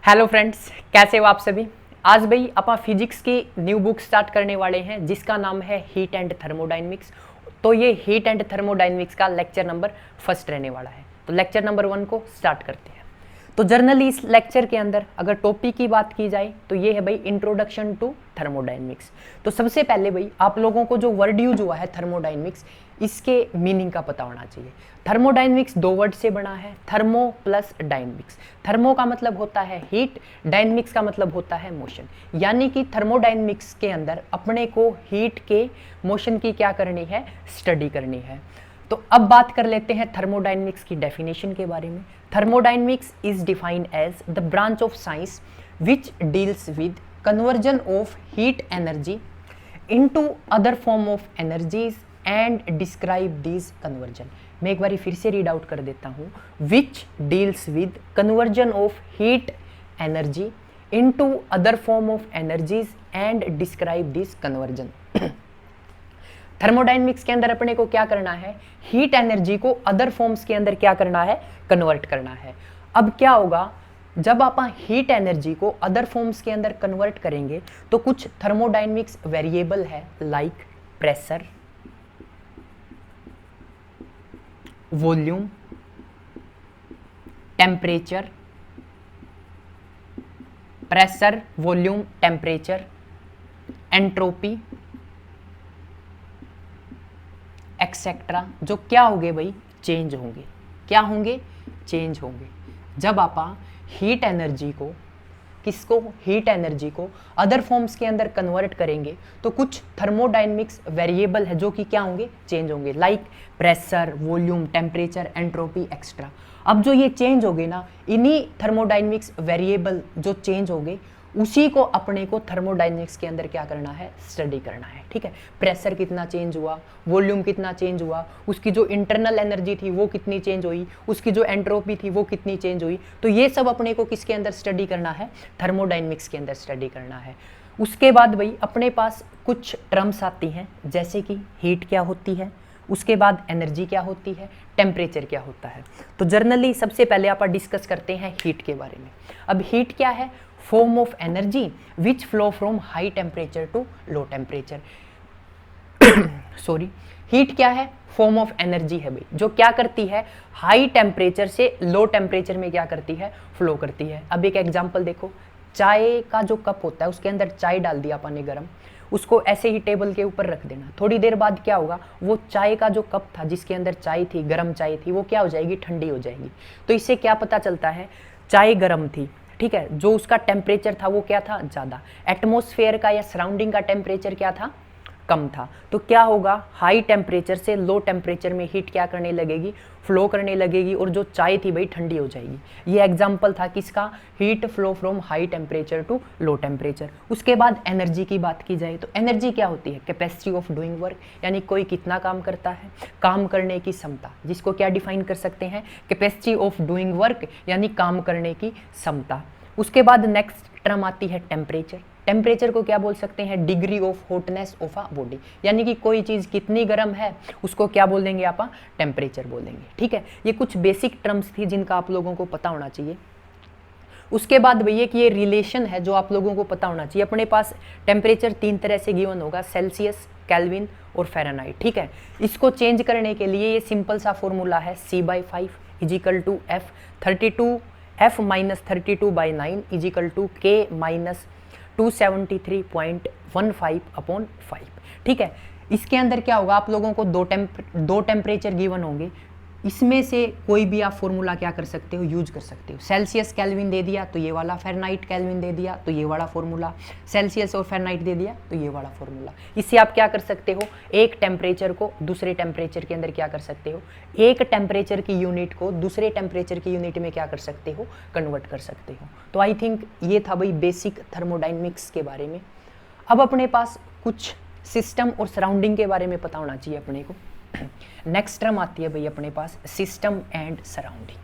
Hello friends, कैसे हो आप सभी। आज भाई अपन फिजिक्स की न्यू बुक स्टार्ट करने वाले हैं जिसका नाम है हीट एंड थर्मोडायनेमिक्स। तो ये हीट एंड थर्मोडायनेमिक्स का लेक्चर नंबर फर्स्ट रहने वाला है। तो लेक्चर नंबर 1 को स्टार्ट करते हैं। तो जनरली इस लेक्चर के अंदर अगर टॉपिक की बात की जाए तो ये है भाई इंट्रोडक्शन टू थर्मोडायनेमिक्स। तो सबसे पहले भाई आप लोगों को जो वर्ड यूज हुआ है थर्मोडायनेमिक्स, इसके मीनिंग का पता होना चाहिए। थर्मोडायनेमिक्स दो वर्ड से बना है, थर्मो प्लस डायनेमिक्स। थर्मो का मतलब होता है हीट, डायनेमिक्स का मतलब होता है मोशन। यानी कि थर्मोडायनेमिक्स के अंदर अपने को हीट के मोशन की क्या करनी है, स्टडी करनी है। तो अब बात कर लेते हैं थर्मोडायनेमिक्स की डेफिनेशन के बारे में। Thermodynamics is defined as the branch of science which deals with conversion of heat energy into other form of energies and describe this conversion. मैं एक बार फिर से रीड आउट कर देता हूँ। विच deals with conversion of heat energy into other form of energies and describe this conversion. Thermodynamics के अंदर अपने को क्या करना है, हीट एनर्जी को अदर फॉर्म्स के अंदर क्या करना है, कन्वर्ट करना है। अब क्या होगा, जब आप हीट एनर्जी को अदर फॉर्म्स के अंदर कन्वर्ट करेंगे तो कुछ थर्मोडायनेमिक्स वेरिएबल है like pressure, volume, temperature, pressure, volume, temperature, entropy etcetera, जो क्या होंगे भाई, चेंज होंगे। क्या होंगे, चेंज होंगे। जब आप हीट एनर्जी को हीट एनर्जी को अदर फॉर्म्स के अंदर कन्वर्ट करेंगे तो कुछ थर्मोडायनेमिक्स वेरिएबल है जो कि क्या होंगे, चेंज होंगे like pressure, volume, temperature, entropy extra. अब जो ये चेंज होंगे ना, इन्हीं थर्मोडायनेमिक्स वेरिएबल जो चेंज होंगे उसी को अपने को थर्मोडायनेमिक्स के अंदर क्या करना है, स्टडी करना है। ठीक है, प्रेशर कितना चेंज हुआ, वॉल्यूम कितना चेंज हुआ, उसकी जो इंटरनल एनर्जी थी वो कितनी चेंज हुई, उसकी जो एंट्रोपी थी वो कितनी चेंज हुई। तो ये सब अपने को किसके अंदर स्टडी करना है, थर्मोडायनेमिक्स के अंदर स्टडी करना है। उसके बाद भाई अपने पास कुछ टर्म्स आती हैं जैसे कि हीट क्या होती है, उसके बाद एनर्जी क्या होती है, टेम्परेचर क्या होता है। तो जर्नली सबसे पहले आप डिस्कस करते हैं हीट के बारे में। अब हीट क्या है, form of energy which flow from high temperature to low temperature. Sorry, heat क्या है, फॉर्म ऑफ एनर्जी है भाई, जो क्या करती है, हाई टेम्परेचर से लो टेम्परेचर में क्या करती है, फ्लो करती है। अब एक एग्जांपल देखो, चाय का जो कप होता है उसके अंदर चाय डाल दिया अपन ने गरम, उसको ऐसे ही टेबल के ऊपर रख देना। थोड़ी देर बाद क्या होगा, वो चाय का जो कप था जिसके अंदर चाय थी, गरम चाय थी, वो क्या हो जाएगी, ठंडी हो जाएगी। तो इससे क्या पता चलता है, चाय गरम थी, ठीक है, जो उसका टेम्परेचर था वो क्या था, ज़्यादा। एटमॉस्फेयर का या सराउंडिंग का टेम्परेचर क्या था, कम था। तो क्या होगा, हाई टेम्परेचर से लो टेम्परेचर में हीट क्या करने लगेगी, फ्लो करने लगेगी, और जो चाय थी भाई ठंडी हो जाएगी। ये एग्जाम्पल था किसका, heat flow from high temperature to low temperature. उसके बाद एनर्जी की बात की जाए तो एनर्जी क्या होती है, कैपेसिटी ऑफ डूइंग वर्क, यानी कोई कितना काम करता है, काम करने की क्षमता, जिसको क्या डिफाइन कर सकते हैं, कैपेसिटी ऑफ डूइंग वर्क यानी काम करने की क्षमता। उसके बाद नेक्स्ट टर्म आती है टेम्परेचर। टेम्परेचर को क्या बोल सकते हैं, degree of hotness of a body, यानी कि कोई चीज़ कितनी गर्म है उसको क्या बोल देंगे आप, टेम्परेचर बोल देंगे। ठीक है, ये कुछ बेसिक टर्म्स थी जिनका आप लोगों को पता होना चाहिए। उसके बाद भैया कि ये रिलेशन है जो आप लोगों को पता होना चाहिए। अपने पास टेम्परेचर 3 तरह से गिवन होगा, सेल्सियस, केल्विन और फ़ारेनहाइट। ठीक है, इसको चेंज करने के लिए ये सिंपल सा फॉर्मूला है, C/5 equal to F 32 F minus 32/9 equal to K minus 273.15/5। ठीक है, इसके अंदर क्या होगा, आप लोगों को दो टेम्परेचर गिवन होंगे, इसमें से कोई भी आप फॉर्मूला क्या कर सकते हो, यूज कर सकते हो। सेल्सियस केल्विन दे दिया तो ये वाला, फ़ारेनहाइट केल्विन दे दिया तो ये वाला फॉर्मूला, सेल्सियस और फ़ारेनहाइट दे दिया तो ये वाला फॉर्मूला। इससे आप क्या कर सकते हो, एक टेम्परेचर को दूसरे टेम्परेचर के अंदर क्या कर सकते हो, एक टेम्परेचर की यूनिट को दूसरे टेम्परेचर की यूनिट में क्या कर सकते हो, कन्वर्ट कर सकते हो। तो आई थिंक ये था भाई बेसिक थर्मोडायनेमिक्स के बारे में। अब अपने पास कुछ सिस्टम और सराउंडिंग के बारे में पता होना चाहिए अपने को। नेक्स्ट टर्म आती है भाई अपने पास सिस्टम एंड सराउंडिंग।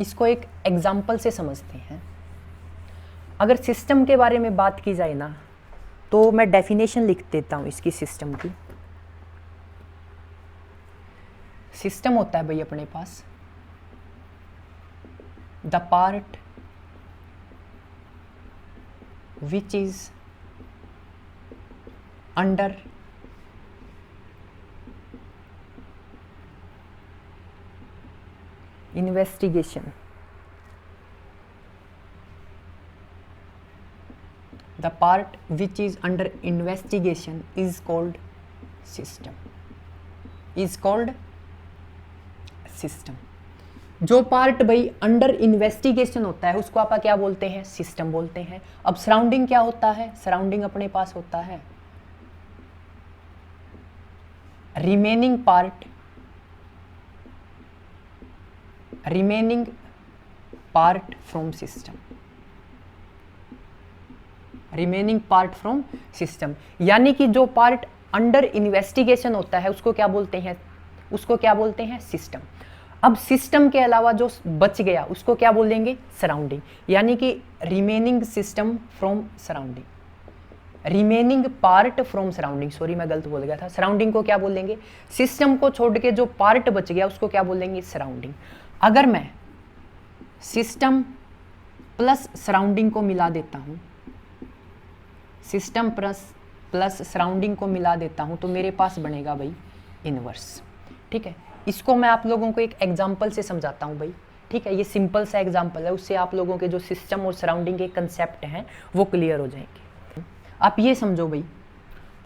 इसको एक एग्जाम्पल से समझते हैं। अगर सिस्टम के बारे में बात की जाए ना, तो मैं डेफिनेशन लिख देता हूं इसकी सिस्टम की। सिस्टम होता है भाई अपने पास the part which is under investigation, the part which is under investigation is called system, is called system। जो पार्ट भाई अंडर इन्वेस्टिगेशन होता है उसको आप क्या बोलते हैं, सिस्टम बोलते हैं। अब सराउंडिंग क्या होता है, सराउंडिंग अपने पास होता है remaining part, remaining part from system, remaining part from system. यानी कि जो पार्ट अंडर इन्वेस्टिगेशन होता है उसको क्या बोलते हैं, उसको क्या बोलते हैं, सिस्टम। अब सिस्टम के अलावा जो बच गया उसको क्या बोलेंगे, सराउंडिंग। यानी कि remaining system from surrounding, remaining part from surrounding, sorry मैं गलत बोल गया था। सराउंडिंग को क्या बोलेंगे, सिस्टम को छोड़ के जो पार्ट बच गया उसको क्या बोलेंगे, सराउंडिंग। अगर मैं सिस्टम प्लस सराउंडिंग को मिला देता हूं, सिस्टम प्लस सराउंडिंग को मिला देता हूं तो मेरे पास बनेगा भाई इनवर्स। ठीक है, इसको मैं आप लोगों को एक एग्जांपल से समझाता हूं भाई। ठीक है, ये सिंपल सा एग्जांपल है, उससे आप लोगों के जो सिस्टम और सराउंडिंग के कंसेप्ट हैं वो क्लियर हो जाएंगे। आप ये समझो भाई,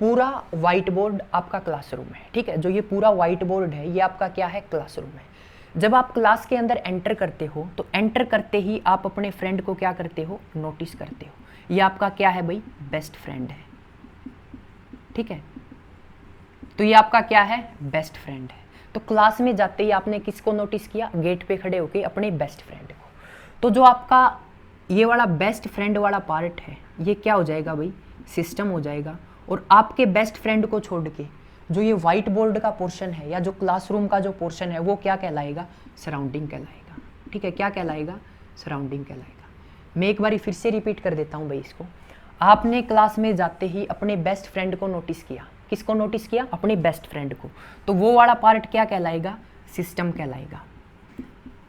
पूरा व्हाइट बोर्ड आपका क्लासरूम है। ठीक है, जो ये पूरा व्हाइट बोर्ड है ये आपका क्या है, क्लासरूम है। जब आप क्लास के अंदर एंटर करते हो तो एंटर करते ही आप अपने फ्रेंड को क्या करते हो, नोटिस करते हो। ये आपका क्या है भाई, बेस्ट फ्रेंड है। ठीक है, तो ये आपका क्या है, बेस्ट फ्रेंड है। तो क्लास में जाते ही आपने किसको नोटिस किया, गेट पे खड़े होके अपने बेस्ट फ्रेंड को। तो जो आपका ये वाला बेस्ट फ्रेंड वाला पार्ट है ये क्या हो जाएगा भाई, सिस्टम हो जाएगा। और आपके बेस्ट फ्रेंड को छोड़ के जो ये व्हाइट बोर्ड का पोर्शन है या जो क्लासरूम का जो पोर्शन है वो क्या कहलाएगा, सराउंडिंग कहलाएगा। ठीक है, क्या कहलाएगा, सराउंडिंग कहलाएगा। मैं एक बार फिर से रिपीट कर देता हूँ भाई इसको। आपने क्लास में जाते ही अपने बेस्ट फ्रेंड को नोटिस किया, किसको नोटिस किया, अपने बेस्ट फ्रेंड को, तो वो वाला पार्ट क्या कहलाएगा, सिस्टम कहलाएगा।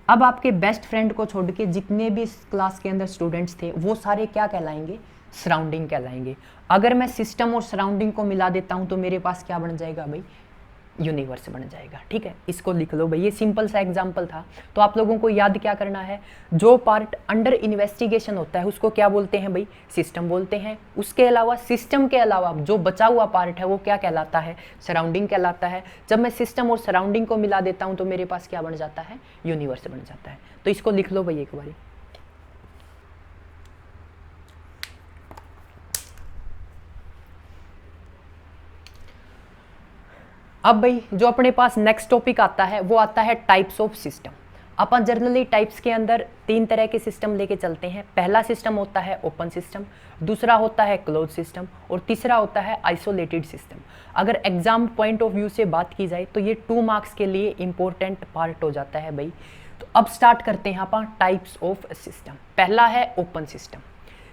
अब आपके बेस्ट फ्रेंड को छोड़ के जितने भी क्लास के अंदर स्टूडेंट्स थे वो सारे क्या कहलाएंगे, सराउंडिंग कहलाएंगे। अगर मैं सिस्टम और सराउंडिंग को मिला देता हूं तो मेरे पास क्या बन जाएगा भाई, यूनिवर्स बन जाएगा। ठीक है, इसको लिख लो भाई, ये सिंपल सा एग्जांपल था। तो आप लोगों को याद क्या करना है, जो पार्ट अंडर इन्वेस्टिगेशन होता है उसको क्या बोलते हैं भाई, सिस्टम बोलते हैं। उसके अलावा सिस्टम के अलावा जो बचा हुआ पार्ट है वो क्या कहलाता है, सराउंडिंग कहलाता है। जब मैं सिस्टम और सराउंडिंग को मिला देता हूं तो मेरे पास क्या बन जाता है, यूनिवर्स बन जाता है। तो इसको लिख लो भाई एक बारी। अब भाई जो अपने पास नेक्स्ट टॉपिक आता है वो आता है types of system. Upon generally types के अंदर 3 तरह के सिस्टम लेके चलते हैं। पहला सिस्टम होता है ओपन सिस्टम, दूसरा होता है क्लोज सिस्टम और तीसरा होता है आइसोलेटेड सिस्टम। अगर एग्जाम पॉइंट ऑफ व्यू से बात की जाए तो ये 2 मार्क्स के लिए इंपॉर्टेंट पार्ट हो जाता है भाई। तो अब स्टार्ट करते हैं अपन टाइप्स ऑफ सिस्टम। पहला है ओपन सिस्टम।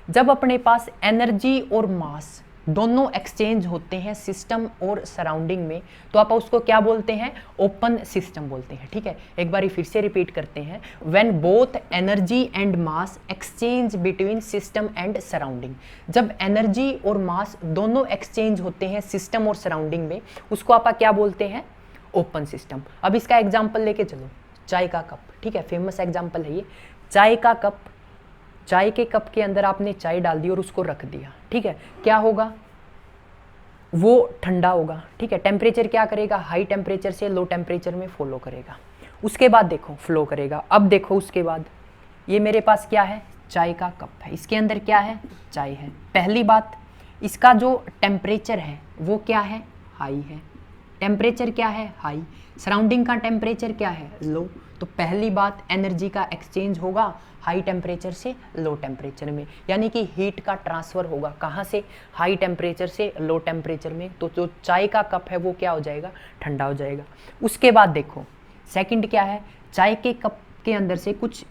जब अपने पास एनर्जी और मास दोनों एक्सचेंज होते हैं सिस्टम और सराउंडिंग में तो आप उसको क्या बोलते हैं, ओपन सिस्टम बोलते हैं। ठीक है, एक बार फिर से रिपीट करते हैं, when both energy and mass exchange between system and surrounding. जब एनर्जी और मास दोनों एक्सचेंज होते हैं सिस्टम और सराउंडिंग में उसको आप क्या बोलते हैं, ओपन सिस्टम। अब इसका एग्जाम्पल लेके चलो, चाय का कप। ठीक है, फेमस एग्जाम्पल है ये। चाय का कप, चाय के कप के अंदर आपने चाय डाल दी और उसको रख दिया। ठीक है, क्या होगा, वो ठंडा होगा। ठीक है, टेम्परेचर क्या करेगा, हाई टेम्परेचर से लो टेम्परेचर में फॉलो करेगा। उसके बाद देखो फ्लो करेगा। अब देखो उसके बाद ये मेरे पास क्या है, चाय का कप है, इसके अंदर क्या है, चाय है। पहली बात, इसका जो टेम्परेचर है वो क्या है, हाई है। टेम्परेचर क्या है, हाई। सराउंडिंग का टेम्परेचर क्या है, लो। तो पहली बात, एनर्जी का एक्सचेंज होगा हाई टेम्परेचर से लो टेम्परेचर में, यानी कि हीट का ट्रांसफ़र होगा कहाँ से, हाई टेम्परेचर से लो टेम्परेचर में। तो जो चाय का कप है वो क्या हो जाएगा, ठंडा हो जाएगा। उसके बाद देखो सेकंड क्या है, चाय के कप के अंदर से कुछ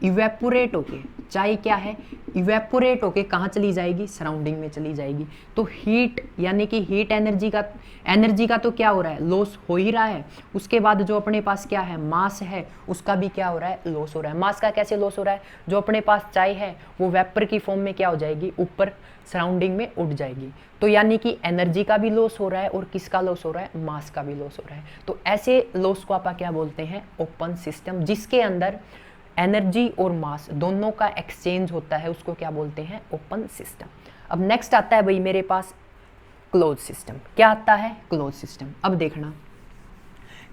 इवेपोरेट होके, चाय क्या है, इवेपोरेट होके कहाँ चली जाएगी, सराउंडिंग में चली जाएगी। तो हीट यानी कि हीट एनर्जी का तो क्या हो रहा है, लॉस हो ही रहा है। उसके बाद जो अपने पास क्या है, मास है, उसका भी क्या हो रहा है, लॉस हो रहा है। मास का कैसे लॉस हो रहा है, जो अपने पास चाय है वो वेपर की फॉर्म में क्या हो जाएगी, ऊपर सराउंडिंग में उड़ जाएगी। तो यानी कि एनर्जी का भी लॉस हो रहा है और किसका लॉस हो रहा है, मास का भी लॉस हो रहा है। तो ऐसे लॉस को आप क्या बोलते हैं, ओपन सिस्टम, जिसके अंदर एनर्जी और मास दोनों का एक्सचेंज होता है, उसको क्या बोलते हैं, ओपन सिस्टम। अब नेक्स्ट आता है भाई मेरे पास क्लोज सिस्टम। क्या आता है, क्लोज सिस्टम। अब देखना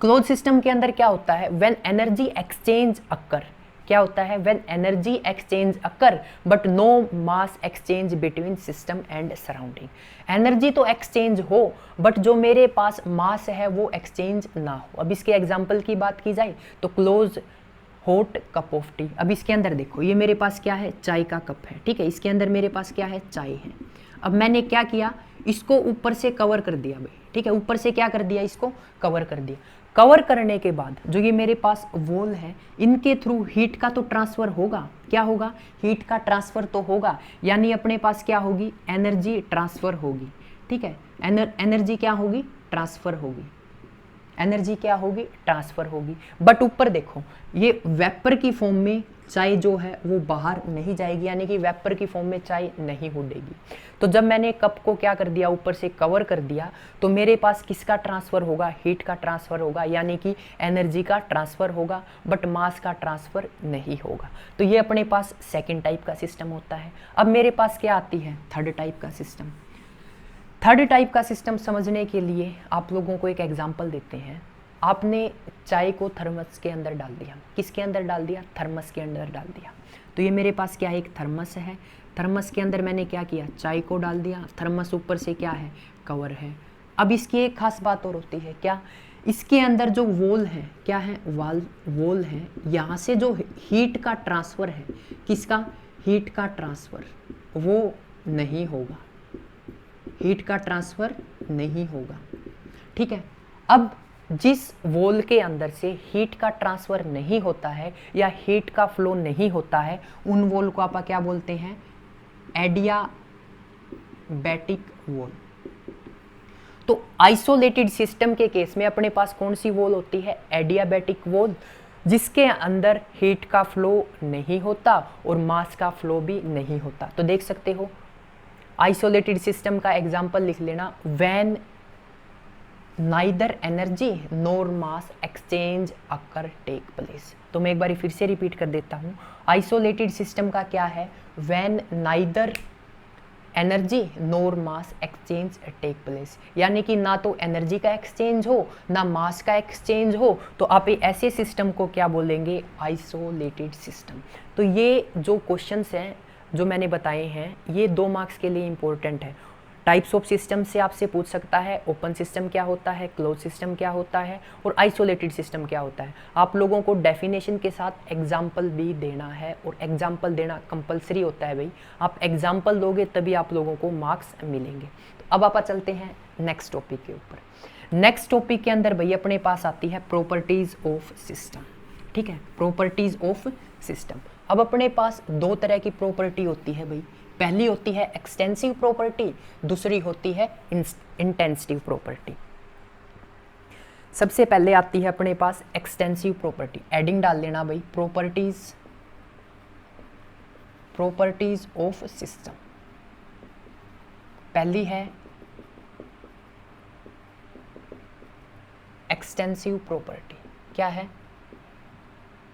क्लोज सिस्टम के अंदर क्या होता है, व्हेन एनर्जी एक्सचेंज अकर, क्या होता है, when energy exchange occur but no mass exchange between system and surrounding. Energy तो एक्सचेंज हो बट जो मेरे पास मास है वो एक्सचेंज ना हो। अब इसके एग्जांपल की बात की जाए तो close hot cup of T. अब इसके अंदर देखो, ये मेरे पास क्या है, चाय का कप है, ठीक है, इसके अंदर मेरे पास क्या है, चाय है। अब मैंने क्या किया, इसको ऊपर से कवर कर दिया भाई, ठीक है, ऊपर से क्या कर दिया, इसको कवर कर दिया। कवर करने के बाद जो ये मेरे पास वॉल है, इनके थ्रू हीट का तो ट्रांसफर होगा, क्या होगा, हीट का ट्रांसफर तो होगा, यानी अपने पास क्या होगी, एनर्जी ट्रांसफर होगी, ठीक है, एनर्जी क्या होगी, ट्रांसफर होगी, एनर्जी क्या होगी, ट्रांसफर होगी। बट ऊपर देखो, ये वेपर की फॉर्म में चाय जो है वो बाहर नहीं जाएगी, यानी कि वेपर की फॉर्म में चाय नहीं उड़ेगी। तो जब मैंने कप को क्या कर दिया, ऊपर से कवर कर दिया, तो मेरे पास किसका ट्रांसफर होगा, हीट का ट्रांसफर होगा, यानी कि एनर्जी का ट्रांसफर होगा, बट मास का ट्रांसफर नहीं होगा। तो ये अपने पास सेकेंड टाइप का सिस्टम होता है। अब मेरे पास क्या आती है, थर्ड टाइप का सिस्टम। थर्ड टाइप का सिस्टम समझने के लिए आप लोगों को एक एग्जांपल देते हैं। आपने चाय को थर्मस के अंदर डाल दिया, किसके अंदर डाल दिया, थर्मस के अंदर डाल दिया। तो ये मेरे पास क्या है, एक थर्मस है, थर्मस के अंदर मैंने क्या किया, चाय को डाल दिया, थर्मस ऊपर से क्या है, कवर है। अब इसकी एक खास बात और होती है, क्या, इसके अंदर जो वॉल है, क्या है, वॉल है, यहाँ से जो हीट का ट्रांसफ़र है, किसका, हीट का ट्रांसफ़र, वो नहीं होगा, हीट का ट्रांसफ़र नहीं होगा, ठीक है। अब जिस वॉल के अंदर से हीट का ट्रांसफ़र नहीं होता है या हीट का फ्लो नहीं होता है, उन वॉल को आप क्या बोलते हैं, एडियाबैटिक वॉल। तो आइसोलेटेड सिस्टम के केस में अपने पास कौन सी वॉल होती है, एडियाबैटिक वॉल, जिसके अंदर हीट का फ्लो नहीं होता और मास का फ्लो भी नहीं होता। तो देख सकते हो, आइसोलेटेड सिस्टम का एग्जाम्पल लिख लेना, when neither energy nor mass exchange occur take place. तो मैं एक बार फिर से रिपीट कर देता हूँ, आइसोलेटेड सिस्टम का क्या है, when neither energy nor mass exchange take place, यानी कि ना तो एनर्जी का एक्सचेंज हो ना मास का एक्सचेंज हो, तो आप ऐसे सिस्टम को क्या बोलेंगे, आइसोलेटेड सिस्टम। तो ये जो क्वेश्चंस हैं जो मैंने बताए हैं, ये 2 मार्क्स के लिए इंपॉर्टेंट है। टाइप्स ऑफ सिस्टम से आपसे पूछ सकता है, ओपन सिस्टम क्या होता है, क्लोज सिस्टम क्या होता है और आइसोलेटेड सिस्टम क्या होता है। आप लोगों को डेफिनेशन के साथ एग्जाम्पल भी देना है और एग्जाम्पल देना कंपलसरी होता है भाई, आप एग्जाम्पल दोगे तभी आप लोगों को मार्क्स मिलेंगे। तो अब आप चलते हैं नेक्स्ट टॉपिक के ऊपर। नेक्स्ट टॉपिक के अंदर भाई अपने पास आती है प्रॉपर्टीज ऑफ सिस्टम, ठीक है, प्रॉपर्टीज ऑफ सिस्टम। अब अपने पास 2 तरह की प्रॉपर्टी होती है भाई, पहली होती है एक्सटेंसिव प्रॉपर्टी, दूसरी होती है इंटेंसिव प्रॉपर्टी। सबसे पहले आती है अपने पास एक्सटेंसिव प्रॉपर्टी, एडिंग डाल लेना भाई, प्रॉपर्टीज ऑफ सिस्टम। पहली है एक्सटेंसिव प्रॉपर्टी, क्या है,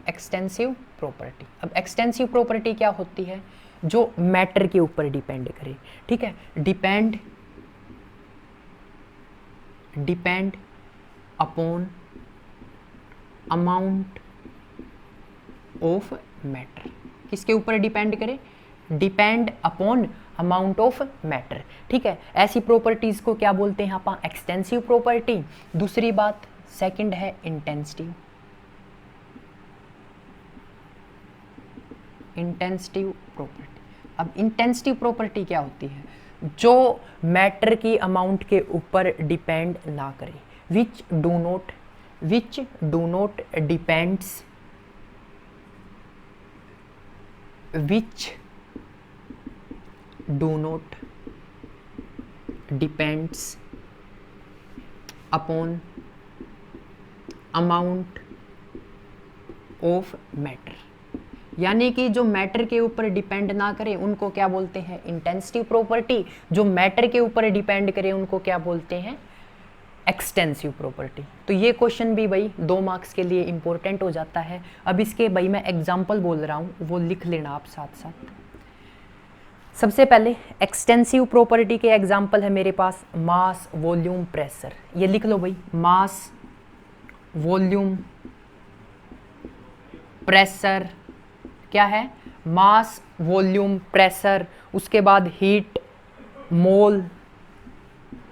एक्सटेंसिव प्रॉपर्टी। अब एक्सटेंसिव प्रॉपर्टी क्या होती है, जो मैटर के ऊपर डिपेंड करे, ठीक है, depend upon amount of matter. किसके ऊपर डिपेंड करे, depend upon amount of matter, ठीक है। ऐसी प्रॉपर्टीज को क्या बोलते हैं आप, एक्सटेंसिव प्रॉपर्टी। दूसरी बात, सेकंड है इंटेंसिव प्रॉपर्टी। अब इंटेंसिव प्रॉपर्टी क्या होती है, जो मैटर की अमाउंट के ऊपर डिपेंड ना करे, which do not depends which do not depends upon amount of matter, यानी कि जो मैटर के ऊपर डिपेंड ना करे उनको क्या बोलते हैं इंटेंसिटी प्रॉपर्टी, जो मैटर के ऊपर डिपेंड करे उनको क्या बोलते हैं एक्सटेंसिव प्रॉपर्टी। तो ये क्वेश्चन भी भाई 2 मार्क्स के लिए इंपॉर्टेंट हो जाता है। अब इसके भाई मैं एग्जांपल बोल रहा हूँ, वो लिख लेना आप साथ साथ। सबसे पहले एक्सटेंसिव प्रॉपर्टी के एग्जांपल है मेरे पास मास, वॉल्यूम, प्रेशर। ये लिख लो भाई, मास, वॉल्यूम, प्रेशर। क्या है? मास, वॉल्यूम, प्रेशर। उसके बाद हीट, मोल,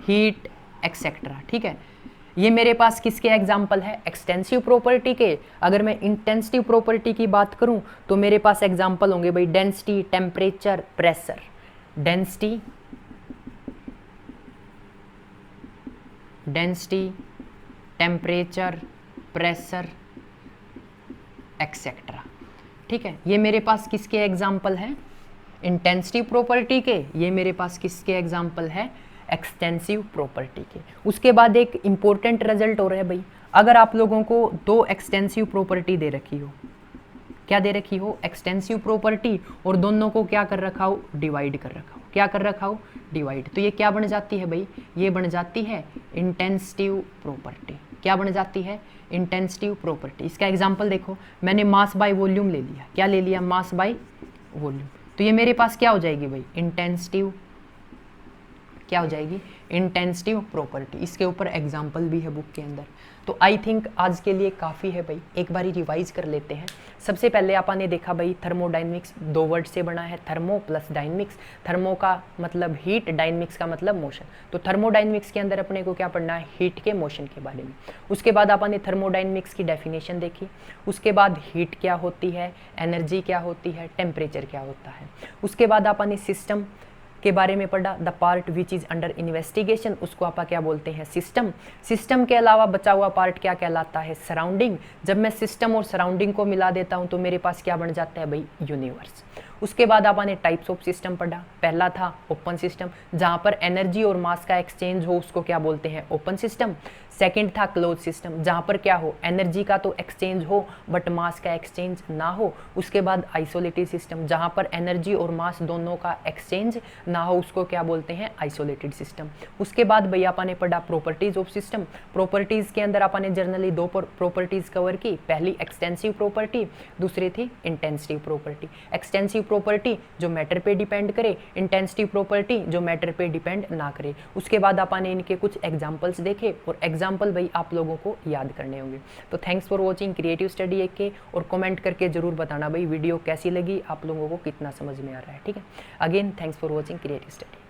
हीट एक्सेट्रा। ठीक है, ये मेरे पास किसके एग्जाम्पल है? एक्सटेंसिव प्रॉपर्टी के। अगर मैं इंटेंसिव प्रॉपर्टी की बात करूं तो मेरे पास एग्जाम्पल होंगे भाई density, temperature, pressure. Density, temperature, pressure etcetera. ठीक है, ये मेरे पास किसके एग्जाम्पल हैं? इंटेंसिव प्रॉपर्टी के। ये मेरे पास किसके एग्जाम्पल है? एक्सटेंसिव प्रॉपर्टी के। उसके बाद एक इंपॉर्टेंट रिजल्ट हो रहा है भाई, अगर आप लोगों को 2 एक्सटेंसिव प्रॉपर्टी दे रखी हो, क्या दे रखी हो? एक्सटेंसिव प्रॉपर्टी, और दोनों को क्या कर रखा हो? डिवाइड कर रखा हो। क्या कर रखा हो? डिवाइड। तो ये क्या बन जाती है भाई? ये बन जाती है इंटेंसिव प्रॉपर्टी। क्या बन जाती है? Intensive property. इसका एग्जाम्पल देखो, मैंने मास बाय वॉल्यूम ले लिया। क्या ले लिया? Mass by volume. तो ये मेरे पास क्या हो जाएगी भाई? इंटेंसिव, क्या हो जाएगी? Intensive property. इसके ऊपर एग्जाम्पल भी है बुक के अंदर। तो आई थिंक आज के लिए काफ़ी है भाई, एक बारी रिवाइज कर लेते हैं। सबसे पहले आपने देखा भाई थर्मोडाइनमिक्स 2 वर्ड से बना है, थर्मो प्लस डायनमिक्स। थर्मो का मतलब हीट, डायनमिक्स का मतलब मोशन। तो थर्मोडाइनमिक्स के अंदर अपने को क्या पढ़ना है? हीट के मोशन के बारे में। उसके बाद आपने थर्मोडाइनमिक्स की डेफिनेशन देखी। उसके बाद हीट क्या होती है, एनर्जी क्या होती है, टेम्परेचर क्या होता है। उसके बाद आपने सिस्टम के बारे में पढ़ा, the part which is under investigation, उसको आप क्या बोलते हैं? सिस्टम। सिस्टम के अलावा बचा हुआ पार्ट क्या कहलाता है? सराउंडिंग। जब मैं सिस्टम और सराउंडिंग को मिला देता हूं तो मेरे पास क्या बन जाता है भाई? यूनिवर्स। उसके बाद आपने टाइप्स ऑफ सिस्टम पढ़ा। पहला था ओपन सिस्टम, जहां पर एनर्जी और मास का एक्सचेंज हो, उसको क्या बोलते हैं? Open system. सेकंड था क्लोज सिस्टम, जहां पर क्या हो? एनर्जी का तो एक्सचेंज हो बट मास का एक्सचेंज ना हो। उसके बाद आइसोलेटेड सिस्टम, जहां पर एनर्जी और मास दोनों का एक्सचेंज ना हो, उसको क्या बोलते हैं? Isolated system. उसके बाद भैया आपने पढ़ा प्रॉपर्टीज ऑफ सिस्टम। प्रॉपर्टीज के अंदर आपने जनरली 2 प्रॉपर्टीज कवर की। पहली एक्सटेंसिव प्रॉपर्टी, दूसरी थी इंटेंसिव प्रॉपर्टी। एक्सटेंसिव प्रॉपर्टी जो मैटर पे डिपेंड करे, इंटेंसिव प्रॉपर्टी जो मैटर पे डिपेंड ना करे। उसके बाद आपने इनके कुछ एग्जांपल्स देखे, और एग्जांपल भाई आप लोगों को याद करने होंगे। तो thanks for watching creative study एक के, और कमेंट करके जरूर बताना भाई वीडियो कैसी लगी, आप लोगों को कितना समझ में आ रहा है। ठीक है, again thanks for watching creative study.